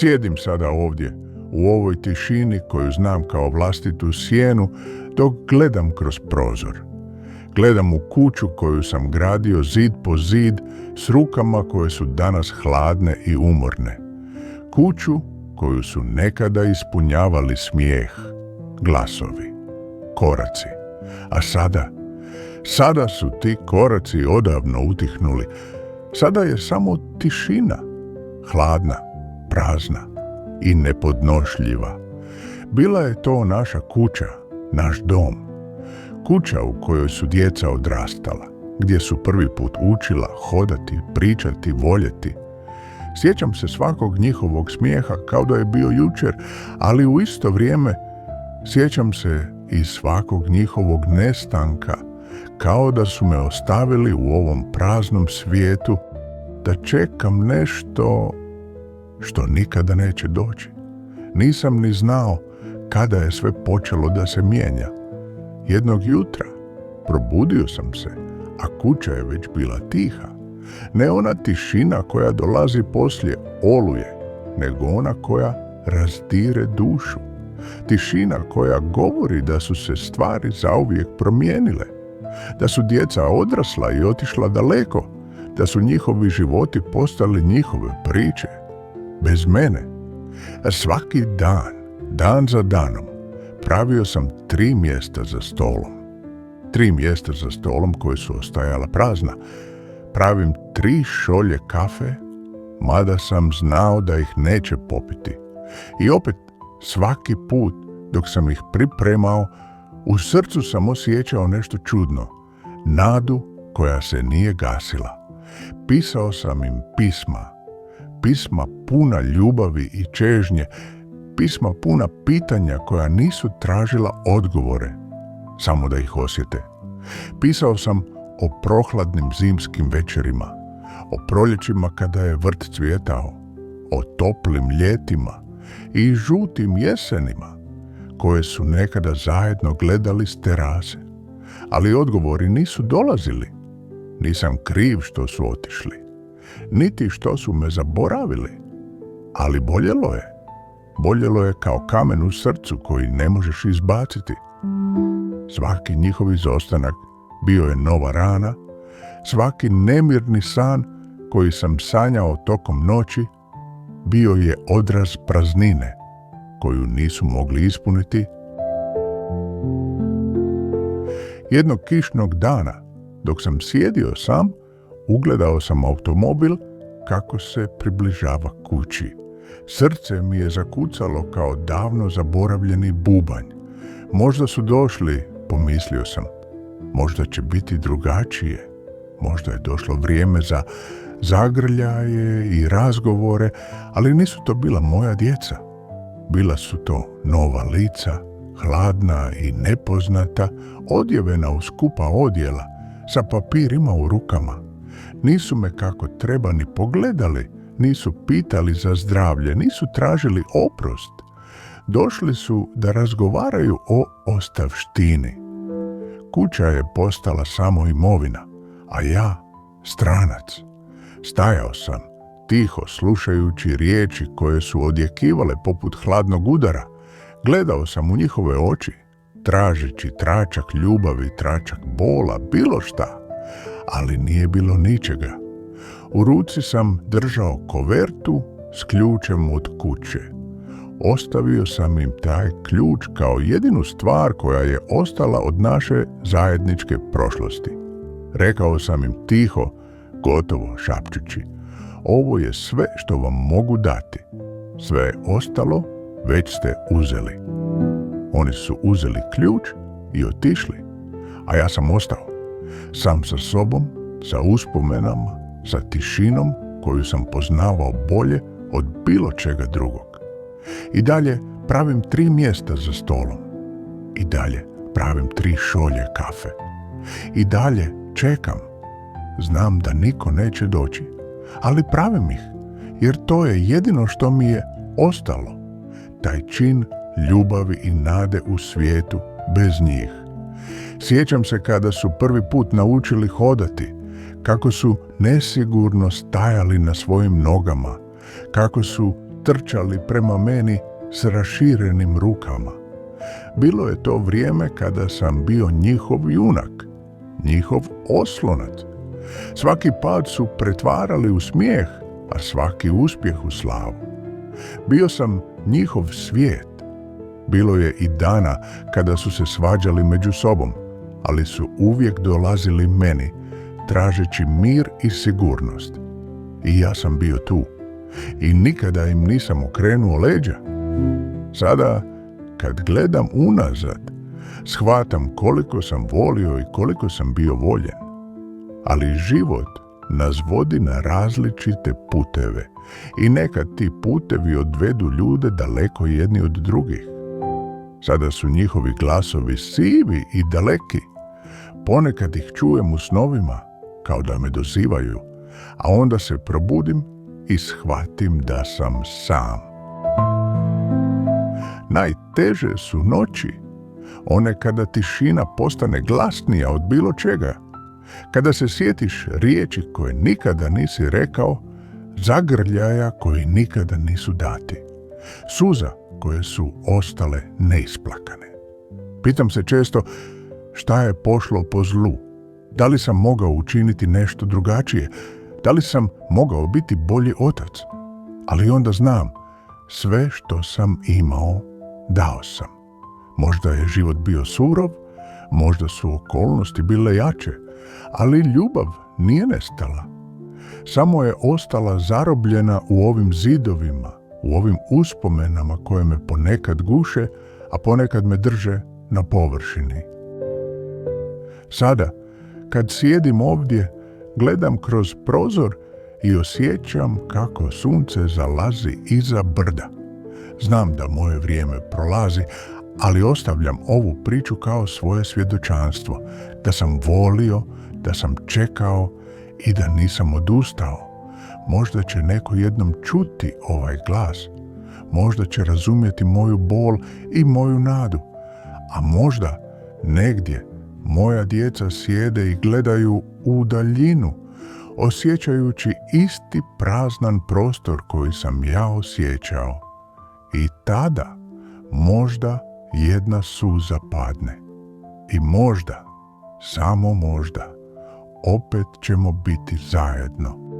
Sjedim sada ovdje, u ovoj tišini koju znam kao vlastitu sjenu, dok gledam kroz prozor. Gledam u kuću koju sam gradio zid po zid s rukama koje su danas hladne i umorne. Kuću koju su nekada ispunjavali smijeh, glasovi, koraci. A sada su ti koraci odavno utihnuli. Sada je samo tišina, hladna, prazna i nepodnošljiva. Bila je to naša kuća, naš dom. Kuća u kojoj su djeca odrastala, gdje su prvi put učila hodati, pričati, voljeti. Sjećam se svakog njihovog smijeha kao da je bio jučer, ali u isto vrijeme sjećam se i svakog njihovog nestanka, kao da su me ostavili u ovom praznom svijetu da čekam nešto što nikada neće doći. Nisam ni znao kada je sve počelo da se mijenja. Jednog jutra probudio sam se, a kuća je već bila tiha. Ne ona tišina koja dolazi poslije oluje, nego ona koja razdire dušu. Tišina koja govori da su se stvari zauvijek promijenile, da su djeca odrasla i otišla daleko, da su njihovi životi postali njihove priče. Bez mene. Svaki dan za danom, pravio sam 3 mjesta za stolom. 3 mjesta za stolom koje su ostajala prazna. Pravim 3 šolje kafe, mada sam znao da ih neće popiti. I opet, svaki put dok sam ih pripremao, u srcu sam osjećao nešto čudno, nadu koja se nije gasila. Pisao sam im pisma puna ljubavi i čežnje, pisma puna pitanja koja nisu tražila odgovore, samo da ih osjete. Pisao sam o prohladnim zimskim večerima, o proljećima kada je vrt cvjetao, o toplim ljetima i žutim jesenima koje su nekada zajedno gledali s terase. Ali odgovori nisu dolazili. Nisam kriv što su otišli, niti što su me zaboravili, ali boljelo je kao kamen u srcu koji ne možeš izbaciti. Svaki njihov izostanak bio je nova rana, svaki nemirni san koji sam sanjao tokom noći bio je odraz praznine koju nisu mogli ispuniti. Jednog kišnog dana, dok sam sjedio sam, ugledao sam automobil kako se približava kući. Srce mi je zakucalo kao davno zaboravljeni bubanj. Možda su došli, pomislio sam. Možda će biti drugačije. Možda je došlo vrijeme za zagrljaje i razgovore, ali nisu to bila moja djeca. Bila su to nova lica, hladna i nepoznata, odjevena u skupa odjela, sa papirima u rukama. Nisu me kako treba ni pogledali, nisu pitali za zdravlje, nisu tražili oprost. Došli su da razgovaraju o ostavštini. Kuća je postala samo imovina, a ja stranac. Stajao sam, tiho slušajući riječi koje su odjekivale poput hladnog udara. Gledao sam u njihove oči, tražeći tračak ljubavi, tračak bola, bilo šta, ali nije bilo ničega. U ruci sam držao kovertu s ključem od kuće. Ostavio sam im taj ključ kao jedinu stvar koja je ostala od naše zajedničke prošlosti. Rekao sam im tiho, gotovo šapčući: ovo je sve što vam mogu dati. Sve ostalo već ste uzeli. Oni su uzeli ključ i otišli, a ja sam ostao. Sam sa sobom, sa uspomenama, sa tišinom koju sam poznavao bolje od bilo čega drugog. I dalje pravim 3 mjesta za stolom. I dalje pravim 3 šolje kafe. I dalje čekam. Znam da niko neće doći, ali pravim ih, jer to je jedino što mi je ostalo. Taj čin ljubavi i nade u svijetu bez njih. Sjećam se kada su prvi put naučili hodati, kako su nesigurno stajali na svojim nogama, kako su trčali prema meni s raširenim rukama. Bilo je to vrijeme kada sam bio njihov junak, njihov oslonac. Svaki pad su pretvarali u smijeh, a svaki uspjeh u slavu. Bio sam njihov svijet. Bilo je i dana kada su se svađali među sobom, ali su uvijek dolazili meni, tražeći mir i sigurnost. I ja sam bio tu. I nikada im nisam okrenuo leđa. Sada, kad gledam unazad, shvatam koliko sam volio i koliko sam bio voljen. Ali život nas vodi na različite puteve i nekad ti putevi odvedu ljude daleko jedni od drugih. Sada su njihovi glasovi sivi i daleki. Ponekad ih čujem u snovima, kao da me dozivaju, a onda se probudim i shvatim da sam sam. Najteže su noći, one kada tišina postane glasnija od bilo čega, kada se sjetiš riječi koje nikada nisi rekao, zagrljaja koji nikada nisu dati, suza koje su ostale neisplakane. Pitam se često šta je pošlo po zlu, da li sam mogao učiniti nešto drugačije, da li sam mogao biti bolji otac, ali onda znam, sve što sam imao, dao sam. Možda je život bio surov, možda su okolnosti bile jače, ali ljubav nije nestala. Samo je ostala zarobljena u ovim zidovima, u ovim uspomenama koje me ponekad guše, a ponekad me drže na površini. Sada, kad sjedim ovdje, gledam kroz prozor i osjećam kako sunce zalazi iza brda. Znam da moje vrijeme prolazi, ali ostavljam ovu priču kao svoje svjedočanstvo, da sam volio, da sam čekao i da nisam odustao. Možda će neko jednom čuti ovaj glas, možda će razumjeti moju bol i moju nadu, a možda negdje moja djeca sjede i gledaju u daljinu, osjećajući isti praznan prostor koji sam ja osjećao. I tada možda jedna suza padne. I možda, samo možda, opet ćemo biti zajedno.